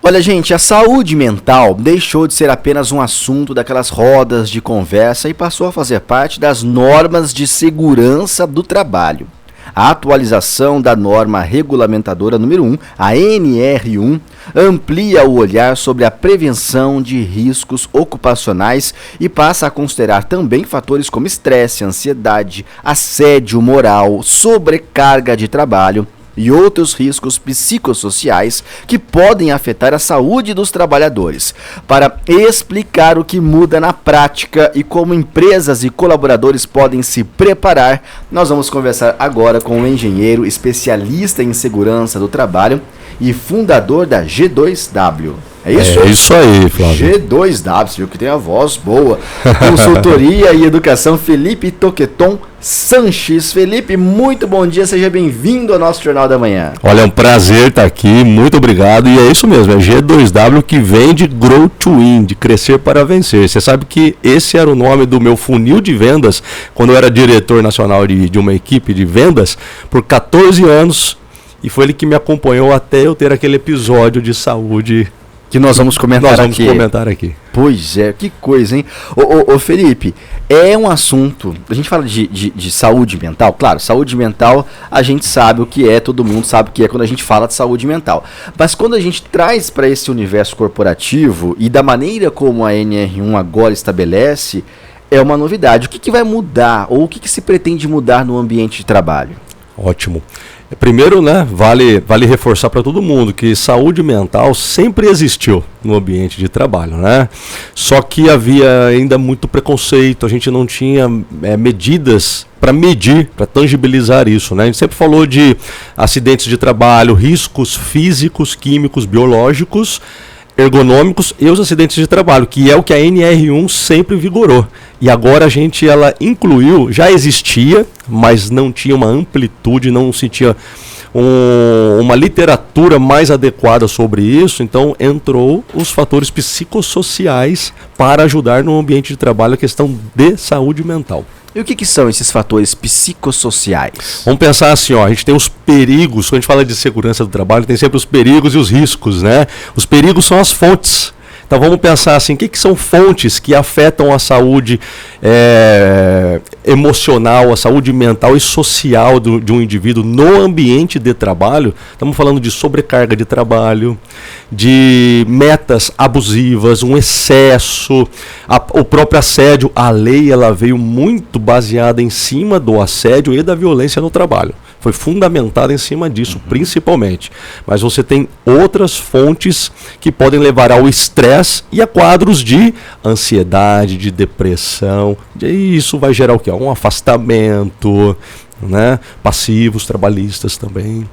Olha, gente, a saúde mental deixou de ser apenas um assunto daquelas rodas de conversa e passou a fazer parte das normas de segurança do trabalho. A atualização da norma regulamentadora número 1, a NR1, amplia o olhar sobre a prevenção de riscos ocupacionais e passa a considerar também fatores como estresse, ansiedade, assédio moral, sobrecarga de trabalho e outros riscos psicossociais que podem afetar a saúde dos trabalhadores. Para explicar o que muda na prática e como empresas e colaboradores podem se preparar, nós vamos conversar agora com um engenheiro especialista em segurança do trabalho e fundador da G2W. É isso? É isso aí, Flávio. G2W, você viu que tem a voz boa. Consultoria e Educação, Felipe Toqueton Sanches. Felipe, muito bom dia, seja bem-vindo ao nosso Jornal da Manhã. Olha, é um prazer estar aqui, muito obrigado. E é isso mesmo, é G2W, que vem de Grow to Win, de crescer para vencer. Você sabe que esse era o nome do meu funil de vendas, quando eu era diretor nacional de uma equipe de vendas, por 14 anos. E foi ele que me acompanhou até eu ter aquele episódio de saúde que nós vamos comentar aqui. Pois é, que coisa, hein? Ô Felipe, é um assunto, a gente fala de saúde mental, claro, saúde mental a gente sabe o que é, todo mundo sabe o que é quando a gente fala de saúde mental. Mas quando a gente traz para esse universo corporativo e da maneira como a NR1 agora estabelece, é uma novidade. O que vai mudar ou o que se pretende mudar no ambiente de trabalho? Ótimo. Primeiro, né, vale reforçar para todo mundo que saúde mental sempre existiu no ambiente de trabalho, né? Só que havia ainda muito preconceito, a gente não tinha medidas para medir, para tangibilizar isso, né? A gente sempre falou de acidentes de trabalho, riscos físicos, químicos, biológicos, ergonômicos e os acidentes de trabalho, que é o que a NR1 sempre vigorou. E agora ela incluiu, já existia, mas não tinha uma amplitude, não se tinha uma literatura mais adequada sobre isso, então entrou os fatores psicossociais para ajudar no ambiente de trabalho a questão de saúde mental. E o que são esses fatores psicossociais? Vamos pensar assim, ó, a gente tem os perigos, quando a gente fala de segurança do trabalho, tem sempre os perigos e os riscos, né? Os perigos são as fontes. Então vamos pensar assim, o que são fontes que afetam a saúde emocional, a saúde mental e social de um indivíduo no ambiente de trabalho? Estamos falando de sobrecarga de trabalho, de metas abusivas, um excesso, o próprio assédio. A lei ela veio muito baseada em cima do assédio e da violência no trabalho. Foi fundamentada em cima disso, principalmente. Mas você tem outras fontes que podem levar ao estresse e a quadros de ansiedade, de depressão. E isso vai gerar o quê? Um afastamento, né? Passivos, trabalhistas também.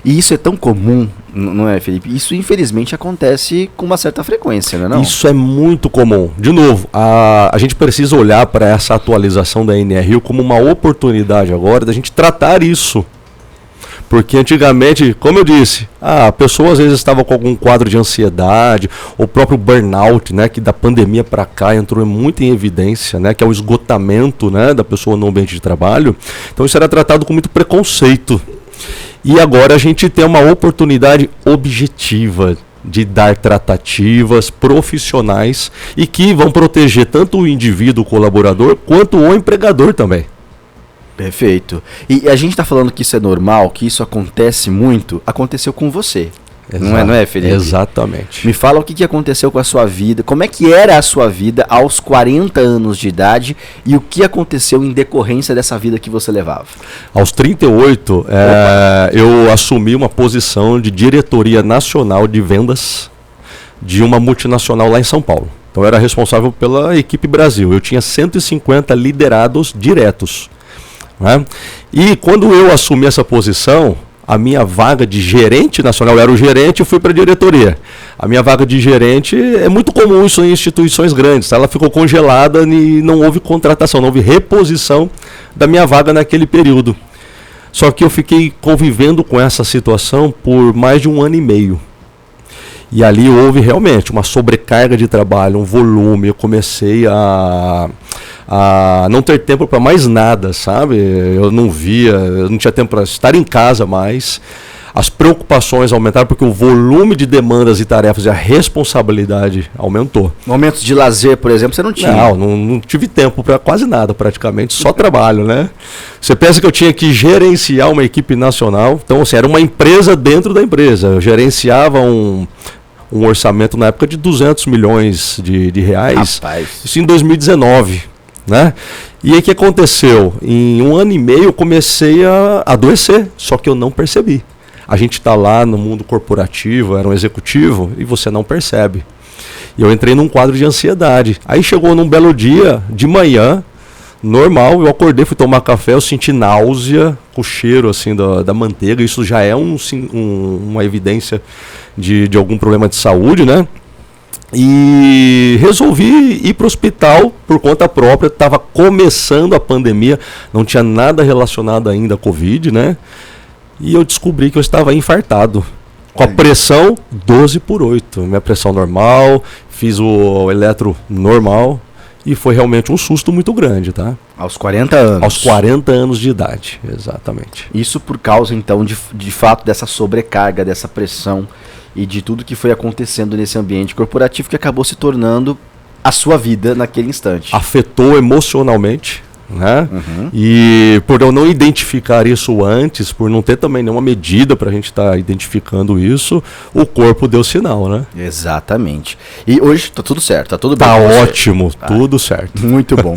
E isso é tão comum, não é, Felipe? Isso, infelizmente, acontece com uma certa frequência, não é não? Isso é muito comum. De novo, a gente precisa olhar para essa atualização da NR como uma oportunidade agora da gente tratar isso. Porque antigamente, como eu disse, a pessoa às vezes estava com algum quadro de ansiedade, o próprio burnout, né, que da pandemia para cá entrou muito em evidência, né, que é o esgotamento, né, da pessoa no ambiente de trabalho. Então isso era tratado com muito preconceito. E agora a gente tem uma oportunidade objetiva de dar tratativas profissionais e que vão proteger tanto o indivíduo, o colaborador, quanto o empregador também. Perfeito. E a gente está falando que isso é normal, que isso acontece muito, aconteceu com você. Não é, Felipe? Exatamente. Me fala o que aconteceu com a sua vida, como é que era a sua vida aos 40 anos de idade e o que aconteceu em decorrência dessa vida que você levava. Aos 38, eu assumi uma posição de diretoria nacional de vendas de uma multinacional lá em São Paulo. Então eu era responsável pela equipe Brasil. Eu tinha 150 liderados diretos, né? E quando eu assumi essa posição, a minha vaga de gerente nacional, eu era o gerente e fui para a diretoria. A minha vaga de gerente, é muito comum isso em instituições grandes, tá? Ela ficou congelada e não houve contratação, não houve reposição da minha vaga naquele período. Só que eu fiquei convivendo com essa situação por mais de 1 ano e meio. E ali houve realmente uma sobrecarga de trabalho, um volume, eu comecei a não ter tempo para mais nada, sabe? Eu não tinha tempo para estar em casa mais. as preocupações aumentaram porque o volume de demandas e tarefas e a responsabilidade aumentou. Momentos de lazer, por exemplo, você não tinha? Não tive tempo para quase nada, praticamente, só trabalho, né? Você pensa que eu tinha que gerenciar uma equipe nacional, então assim, era uma empresa dentro da empresa, eu gerenciava um orçamento na época de 200 milhões de reais, Rapaz. Isso em 2019, né? E aí o que aconteceu? Em 1 ano e meio eu comecei a adoecer, só que eu não percebi. A gente está lá no mundo corporativo, era um executivo, e você não percebe. E eu entrei num quadro de ansiedade. Aí chegou num belo dia, de manhã, normal, eu acordei, fui tomar café, eu senti náusea, com o cheiro assim da manteiga, isso já é uma evidência de algum problema de saúde, né? E resolvi ir para o hospital por conta própria, estava começando a pandemia, não tinha nada relacionado ainda à Covid, né? E eu descobri que eu estava infartado, com a pressão 12/8, minha pressão normal, fiz o eletro normal e foi realmente um susto muito grande, tá? Aos 40 anos. Aos 40 anos de idade, exatamente. Isso por causa, então, de fato, dessa sobrecarga, dessa pressão e de tudo que foi acontecendo nesse ambiente corporativo que acabou se tornando a sua vida naquele instante. Afetou emocionalmente, né? Uhum. E por eu não identificar isso antes, por não ter também nenhuma medida para a gente estar identificando isso, o corpo deu sinal, né? Exatamente. E hoje tá tudo certo, tá tudo bem. Tá com você. ótimo, tudo certo. Muito bom.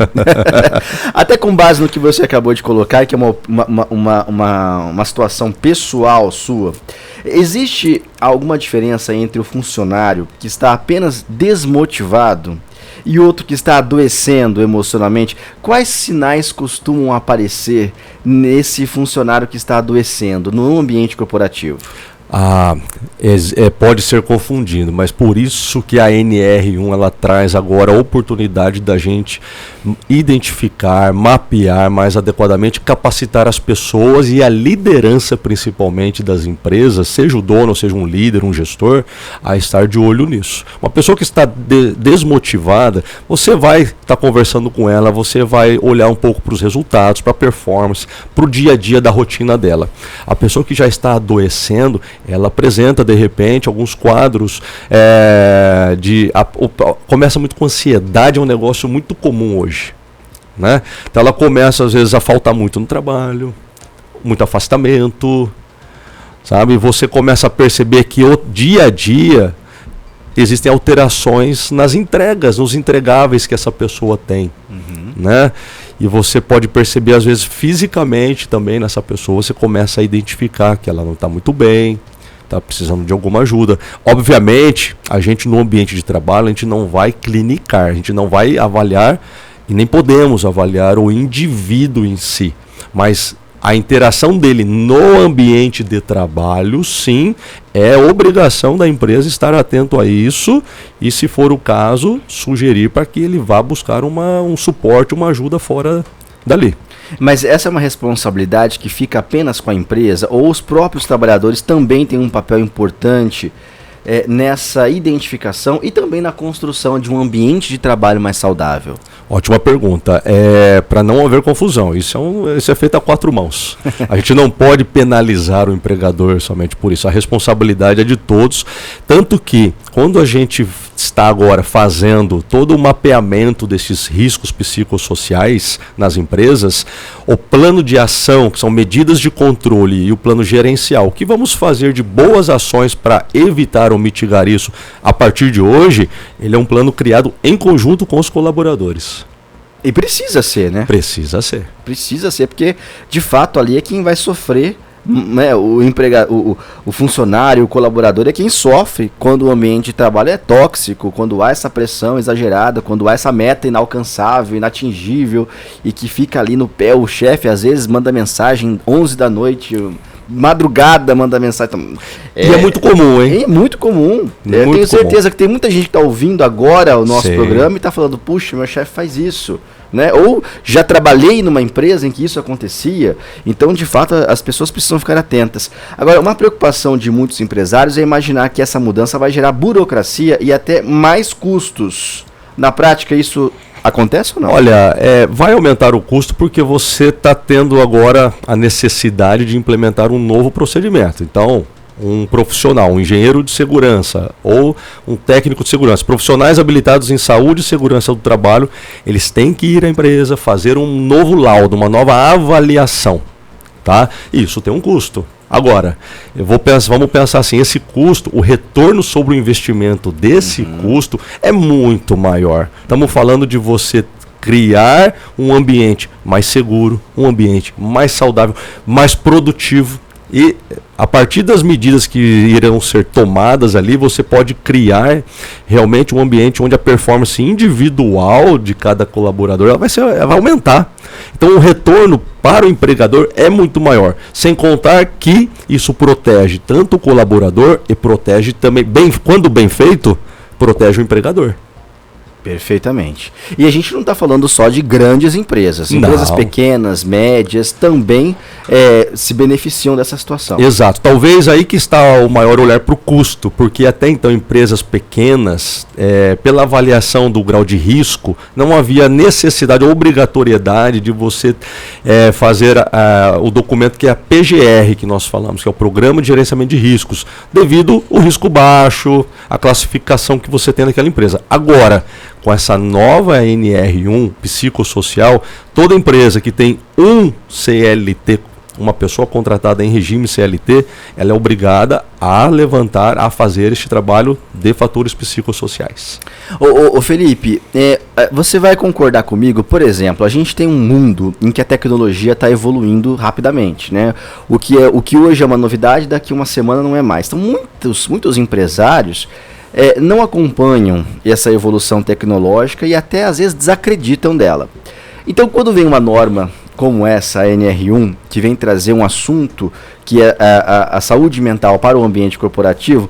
Até com base no que você acabou de colocar, que é uma situação pessoal sua, existe alguma diferença entre o funcionário que está apenas desmotivado e outro que está adoecendo emocionalmente? Quais sinais costumam aparecer nesse funcionário que está adoecendo no ambiente corporativo? Pode ser confundido, mas por isso que a NR1 ela traz agora a oportunidade da gente identificar, mapear mais adequadamente, capacitar as pessoas e a liderança principalmente das empresas, seja o dono, seja um líder, um gestor, a estar de olho nisso. Uma pessoa que está desmotivada, você vai estar conversando com ela, você vai olhar um pouco para os resultados, para a performance, para o dia a dia da rotina dela. A pessoa que já está adoecendo, ela apresenta de repente alguns quadros começa muito com ansiedade, é um negócio muito comum hoje, né? Então ela começa às vezes a faltar muito no trabalho, muito afastamento, sabe? Você começa a perceber que o dia a dia existem alterações nas entregas, nos entregáveis que essa pessoa tem, né? E você pode perceber às vezes fisicamente também nessa pessoa, você começa a identificar que ela não está muito bem, está precisando de alguma ajuda. Obviamente, a gente no ambiente de trabalho, a gente não vai clinicar, a gente não vai avaliar e nem podemos avaliar o indivíduo em si, mas a interação dele no ambiente de trabalho, sim, é obrigação da empresa estar atento a isso e, se for o caso, sugerir para que ele vá buscar um suporte, uma ajuda fora dali. Mas essa é uma responsabilidade que fica apenas com a empresa, ou os próprios trabalhadores também têm um papel importante nessa identificação e também na construção de um ambiente de trabalho mais saudável? Ótima pergunta. Para não haver confusão, isso é feito a 4 mãos. A gente não pode penalizar o empregador somente por isso. A responsabilidade é de todos. Tanto que, quando a gente está agora fazendo todo o mapeamento desses riscos psicossociais nas empresas, o plano de ação, que são medidas de controle, e o plano gerencial, o que vamos fazer de boas ações para evitar ou mitigar isso a partir de hoje, ele é um plano criado em conjunto com os colaboradores. E precisa ser, né? Precisa ser. Precisa ser, porque de fato ali é quem vai sofrer, né? O funcionário, o colaborador é quem sofre quando o ambiente de trabalho é tóxico, quando há essa pressão exagerada, quando há essa meta inalcançável, inatingível, e que fica ali no pé. O chefe às vezes manda mensagem 11 da noite, madrugada manda mensagem. E é muito comum, hein? É muito comum. Eu tenho certeza que tem muita gente que está ouvindo agora o nosso programa e está falando, puxa, meu chefe faz isso, né? Ou já trabalhei numa empresa em que isso acontecia. Então, de fato, as pessoas precisam ficar atentas. Agora, uma preocupação de muitos empresários é imaginar que essa mudança vai gerar burocracia e até mais custos. Na prática, isso Acontece ou não? Olha, vai aumentar o custo porque você está tendo agora a necessidade de implementar um novo procedimento. Então, um profissional, um engenheiro de segurança ou um técnico de segurança, profissionais habilitados em saúde e segurança do trabalho, eles têm que ir à empresa, fazer um novo laudo, uma nova avaliação. Tá? Isso tem um custo. Agora, vamos pensar assim, esse custo, o retorno sobre o investimento desse custo é muito maior. Estamos falando de você criar um ambiente mais seguro, um ambiente mais saudável, mais produtivo. E a partir das medidas que irão ser tomadas ali, você pode criar realmente um ambiente onde a performance individual de cada colaborador ela vai aumentar. Então o retorno para o empregador é muito maior. Sem contar que isso protege tanto o colaborador e protege também, quando bem feito, protege o empregador. Perfeitamente. E a gente não está falando só de grandes empresas. Empresas pequenas, médias, também se beneficiam dessa situação. Exato. Talvez aí que está o maior olhar para o custo, porque até então empresas pequenas, pela avaliação do grau de risco, não havia necessidade ou obrigatoriedade de você fazer o documento que é a PGR, que nós falamos, que é o Programa de Gerenciamento de Riscos, devido ao risco baixo, a classificação que você tem naquela empresa. Agora, com essa nova NR1 psicossocial, toda empresa que tem um CLT, uma pessoa contratada em regime CLT, ela é obrigada a levantar, a fazer este trabalho de fatores psicossociais. Ô Felipe, você vai concordar comigo? Por exemplo, a gente tem um mundo em que a tecnologia está evoluindo rapidamente, né? O que hoje é uma novidade, daqui uma semana não é mais. Então muitos empresários não acompanham essa evolução tecnológica e até às vezes desacreditam dela. Então, quando vem uma norma como essa, a NR1, que vem trazer um assunto que é a saúde mental para o ambiente corporativo,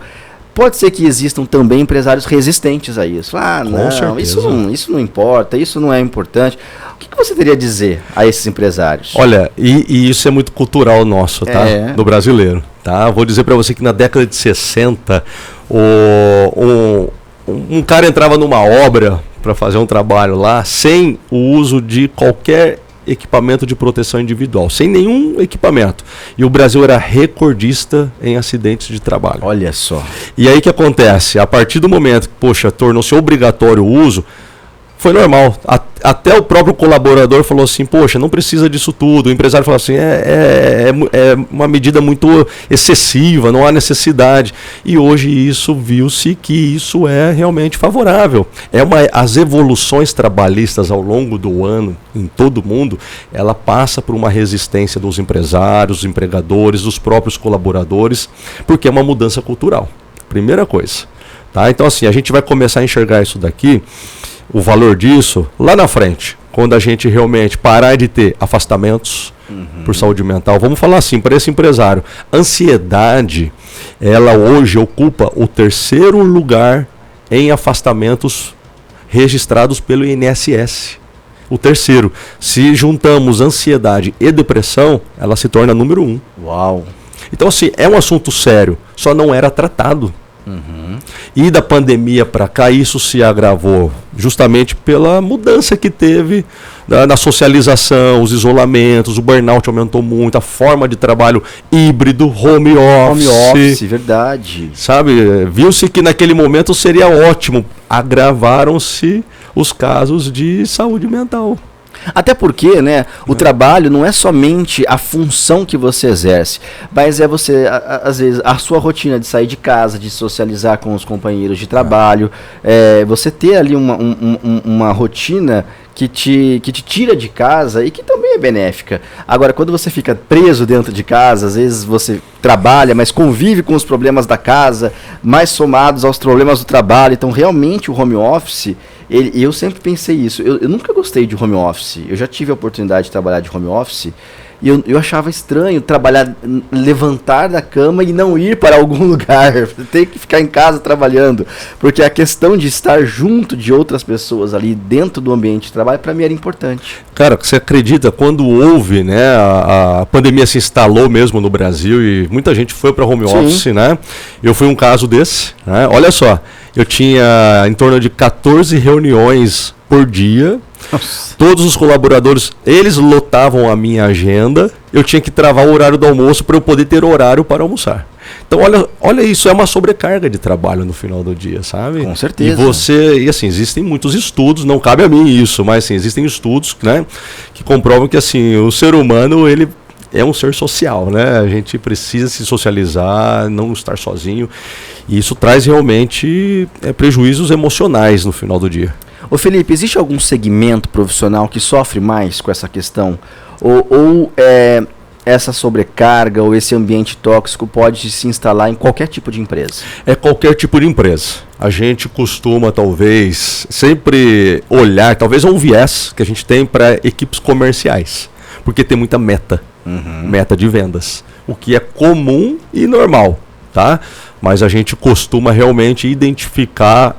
pode ser que existam também empresários resistentes a isso. Não, isso não importa, isso não é importante. O que você teria a dizer a esses empresários? Olha, e isso é muito cultural nosso, tá? Do brasileiro. Tá? Vou dizer para você que na década de 60, um cara entrava numa obra para fazer um trabalho lá sem o uso de qualquer equipamento de proteção individual, sem nenhum equipamento. E o Brasil era recordista em acidentes de trabalho. Olha só. E aí o que acontece? A partir do momento que, tornou-se obrigatório o uso, foi normal. Até o próprio colaborador falou assim, não precisa disso tudo. O empresário falou assim, é uma medida muito excessiva, não há necessidade. E hoje isso viu-se que isso é realmente favorável. As evoluções trabalhistas ao longo do ano, em todo o mundo, ela passa por uma resistência dos empresários, dos empregadores, dos próprios colaboradores, porque é uma mudança cultural. Primeira coisa. Tá? Então assim, a gente vai começar a enxergar isso daqui, o valor disso, lá na frente, quando a gente realmente parar de ter afastamentos por saúde mental. Vamos falar assim, para esse empresário, ansiedade, ela hoje ocupa o 3º lugar em afastamentos registrados pelo INSS. O 3º, se juntamos ansiedade e depressão, ela se torna número 1. Uau! Então assim, é um assunto sério, só não era tratado. E da pandemia para cá isso se agravou justamente pela mudança que teve na socialização, os isolamentos, o burnout aumentou muito, a forma de trabalho híbrido, home office, verdade. Sabe, viu-se que naquele momento seria ótimo, agravaram-se os casos de saúde mental. Até porque, né, o trabalho não é somente a função que você exerce, mas é você, às vezes, a sua rotina de sair de casa, de socializar com os companheiros de trabalho, você ter ali uma rotina que te tira de casa e que também é benéfica. Agora, quando você fica preso dentro de casa, às vezes você trabalha, mas convive com os problemas da casa, mais somados aos problemas do trabalho, então realmente o home office... eu sempre pensei isso, eu nunca gostei de home office, eu já tive a oportunidade de trabalhar de home office e eu achava estranho trabalhar, levantar da cama e não ir para algum lugar, ter que ficar em casa trabalhando, porque a questão de estar junto de outras pessoas ali dentro do ambiente de trabalho, para mim era importante. Cara, você acredita, quando houve, né, a pandemia se instalou mesmo no Brasil e muita gente foi para home office, né? Eu fui um caso desse, né? Olha só, eu tinha em torno de 14 reuniões por dia. Nossa. Todos os colaboradores, eles lotavam a minha agenda, eu tinha que travar o horário do almoço para eu poder ter horário para almoçar. Então, olha isso, é uma sobrecarga de trabalho no final do dia, sabe? Com certeza. E assim, existem muitos estudos, não cabe a mim isso, mas assim, existem estudos, né, que comprovam que assim, o ser humano, ele é um ser social, né? A gente precisa se socializar, não estar sozinho, e isso traz realmente prejuízos emocionais no final do dia. Ô Felipe, existe algum segmento profissional que sofre mais com essa questão? Ou essa sobrecarga ou esse ambiente tóxico pode se instalar em qualquer tipo de empresa? É qualquer tipo de empresa. A gente costuma, talvez, sempre olhar, talvez é um viés que a gente tem para equipes comerciais, porque tem muita meta de vendas, o que é comum e normal, tá? Mas a gente costuma realmente identificar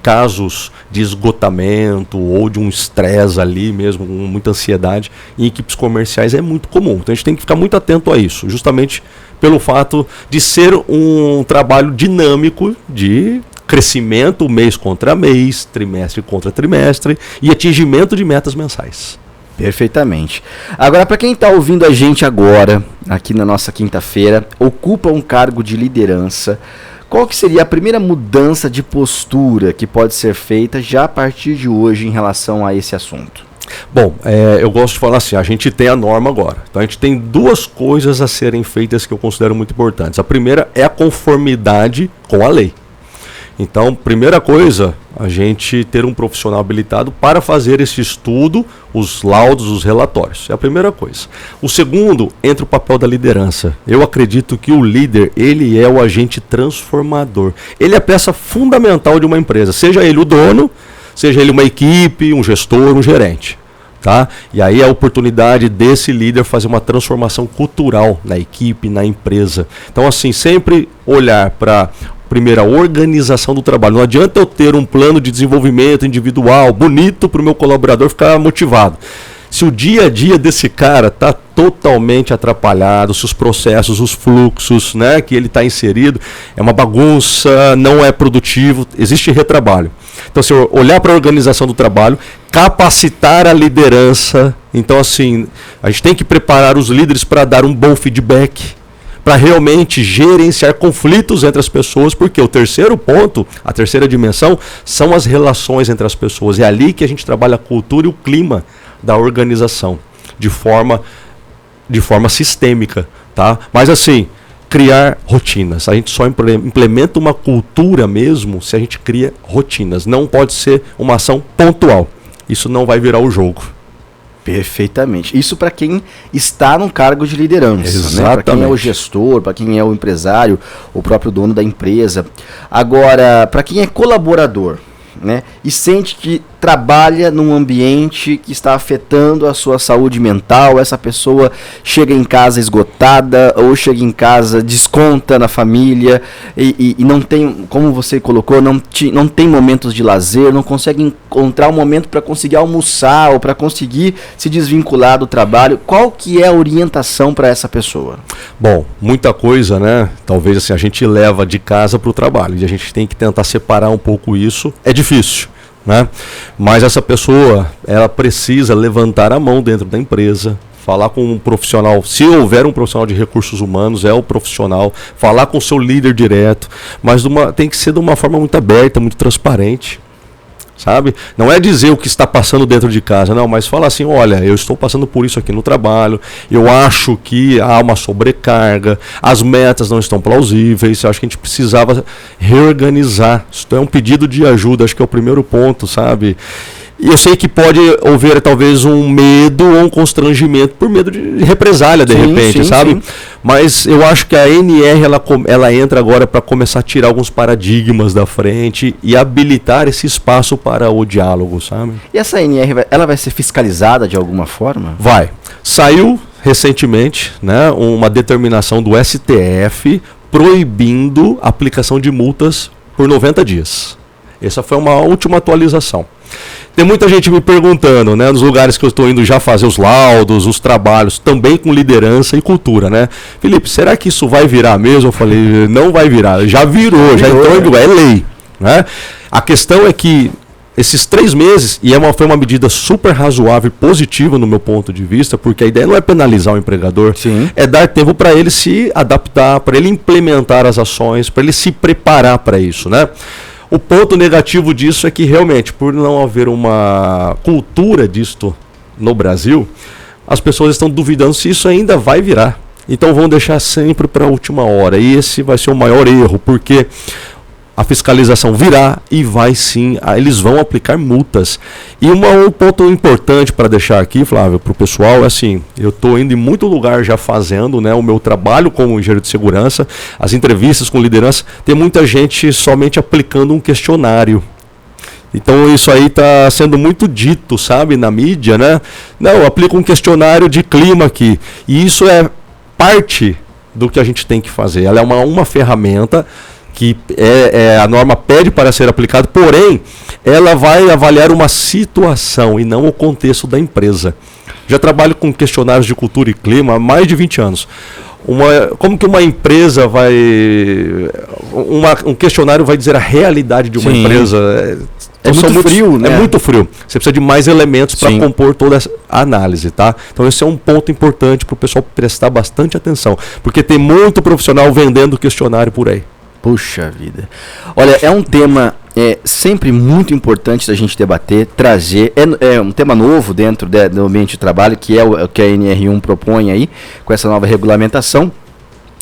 casos de esgotamento ou de um estresse ali mesmo, com muita ansiedade, em equipes comerciais é muito comum. Então a gente tem que ficar muito atento a isso, justamente pelo fato de ser um trabalho dinâmico de crescimento mês contra mês, trimestre contra trimestre e atingimento de metas mensais. Perfeitamente. Agora, para quem está ouvindo a gente agora, aqui na nossa quinta-feira, ocupa um cargo de liderança, qual que seria a primeira mudança de postura que pode ser feita já a partir de hoje em relação a esse assunto? Bom, eu gosto de falar assim, a gente tem a norma agora. Então a gente tem duas coisas a serem feitas que eu considero muito importantes. A primeira é a conformidade com a lei. Então, primeira coisa, a gente ter um profissional habilitado para fazer esse estudo, os laudos, os relatórios. É a primeira coisa. O segundo, entra o papel da liderança. Eu acredito que o líder, ele é o agente transformador. Ele é a peça fundamental de uma empresa, seja ele o dono, seja ele uma equipe, um gestor, um gerente. Tá? E aí a oportunidade desse líder fazer uma transformação cultural na equipe, na empresa. Então, assim, sempre olhar para primeira, organização do trabalho. Não adianta eu ter um plano de desenvolvimento individual, bonito para o meu colaborador ficar motivado. Se o dia a dia desse cara está totalmente atrapalhado, se os processos, os fluxos, né, que ele está inserido, é uma bagunça, não é produtivo, existe retrabalho. Então, se eu olhar para a organização do trabalho, capacitar a liderança, então assim, a gente tem que preparar os líderes para dar um bom feedback, para realmente gerenciar conflitos entre as pessoas, porque o terceiro ponto, a terceira dimensão, são as relações entre as pessoas. É ali que a gente trabalha a cultura e o clima da organização, de forma sistêmica, tá? Mas assim, criar rotinas. A gente só implementa uma cultura mesmo se a gente cria rotinas. Não pode ser uma ação pontual. Isso não vai virar o jogo. Perfeitamente. Isso para quem está num cargo de liderança, exatamente, né? Para quem é o gestor, para quem é o empresário, o próprio dono da empresa. Agora, para quem é colaborador, né, e sente que trabalha num ambiente que está afetando a sua saúde mental, essa pessoa chega em casa esgotada ou chega em casa, desconta na família e não tem, como você colocou, não tem momentos de lazer, não consegue encontrar um momento para conseguir almoçar ou para conseguir se desvincular do trabalho. Qual que é a orientação para essa pessoa? Bom, muita coisa, né? Talvez assim, a gente leva de casa para o trabalho e a gente tem que tentar separar um pouco isso. É difícil, né? Mas essa pessoa, ela precisa levantar a mão dentro da empresa, falar com um profissional, se houver um profissional de recursos humanos, é o profissional, falar com o seu líder direto, mas tem que ser de uma forma muito aberta, muito transparente, sabe? Não é dizer o que está passando dentro de casa, não, mas falar assim, olha, eu estou passando por isso aqui no trabalho, eu acho que há uma sobrecarga, as metas não estão plausíveis, eu acho que a gente precisava reorganizar. Isso é um pedido de ajuda, acho que é o primeiro ponto, sabe? E eu sei que pode haver talvez um medo ou um constrangimento por medo de represália, de repente, sabe? Sim. Mas eu acho que a NR ela entra agora para começar a tirar alguns paradigmas da frente e habilitar esse espaço para o diálogo, sabe? E essa NR, ela vai ser fiscalizada de alguma forma? Vai. Saiu recentemente, né, uma determinação do STF proibindo a aplicação de multas por 90 dias. Essa foi uma última atualização. Tem muita gente me perguntando, né, nos lugares que eu estou indo já fazer os laudos, os trabalhos, também com liderança e cultura, né? Felipe, será que isso vai virar mesmo? Eu falei, não vai virar. Já virou, já entrou, é lei, né? A questão é que esses 3 meses, e foi uma medida super razoável e positiva no meu ponto de vista, porque a ideia não é penalizar o empregador, Sim. é dar tempo para ele se adaptar, para ele implementar as ações, para ele se preparar para isso, né? O ponto negativo disso é que realmente, por não haver uma cultura disto no Brasil, as pessoas estão duvidando se isso ainda vai virar. Então vão deixar sempre para a última hora, e esse vai ser o maior erro, porque a fiscalização virá e vai sim, eles vão aplicar multas. E um ponto importante para deixar aqui, Flávio, para o pessoal, é assim, eu estou indo em muito lugar já fazendo, né, o meu trabalho como engenheiro de segurança, as entrevistas com liderança, tem muita gente somente aplicando um questionário. Então isso aí está sendo muito dito, sabe, na mídia, né? Não, aplica um questionário de clima aqui. E isso é parte do que a gente tem que fazer. Ela é uma ferramenta que a norma pede para ser aplicada, porém, ela vai avaliar uma situação e não o contexto da empresa. Já trabalho com questionários de cultura e clima há mais de 20 anos. Como que uma empresa vai... um questionário vai dizer a realidade de uma empresa? É muito frio, né? É muito frio. Você precisa de mais elementos para compor toda essa análise, tá? Então esse é um ponto importante para o pessoal prestar bastante atenção, porque tem muito profissional vendendo questionário por aí. Puxa vida. Olha, é um tema sempre muito importante da gente debater, trazer. É um tema novo dentro do ambiente de trabalho, que é o que a NR1 propõe aí, com essa nova regulamentação.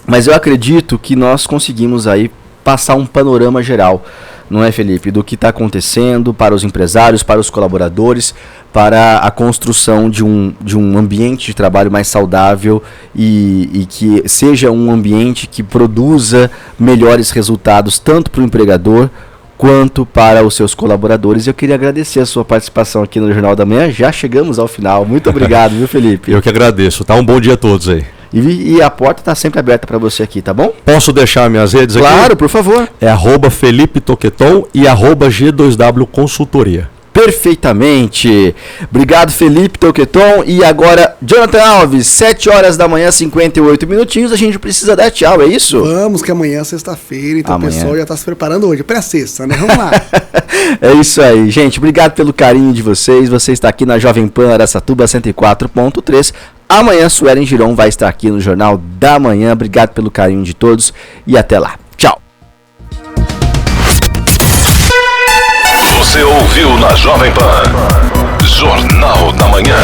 Mas eu acredito que nós conseguimos aí passar um panorama geral, não é, Felipe, do que está acontecendo para os empresários, para os colaboradores, para a construção de um ambiente de trabalho mais saudável e que seja um ambiente que produza melhores resultados tanto para o empregador quanto para os seus colaboradores. Eu queria agradecer a sua participação aqui no Jornal da Manhã. Já chegamos ao final. Muito obrigado, viu, Felipe? Eu que agradeço, tá? Um bom dia a todos aí. E a porta está sempre aberta para você aqui, tá bom? Posso deixar minhas redes aqui? Claro, por favor. É @Felipe Toqueton e @G2W Consultoria. Perfeitamente. Obrigado, Felipe Toqueton. E agora, Jonathan Alves, 7 horas da manhã, 58 minutinhos. A gente precisa dar tchau, é isso? Vamos, que amanhã é sexta-feira, então amanhã. O pessoal já está se preparando hoje. Pré-sexta, né? Vamos lá. É isso aí, gente. Obrigado pelo carinho de vocês. Você está aqui na Jovem Pan Araçatuba 104.3. Amanhã, Suelen Giron vai estar aqui no Jornal da Manhã. Obrigado pelo carinho de todos e até lá. Tchau. Você ouviu na Jovem Pan Jornal da Manhã.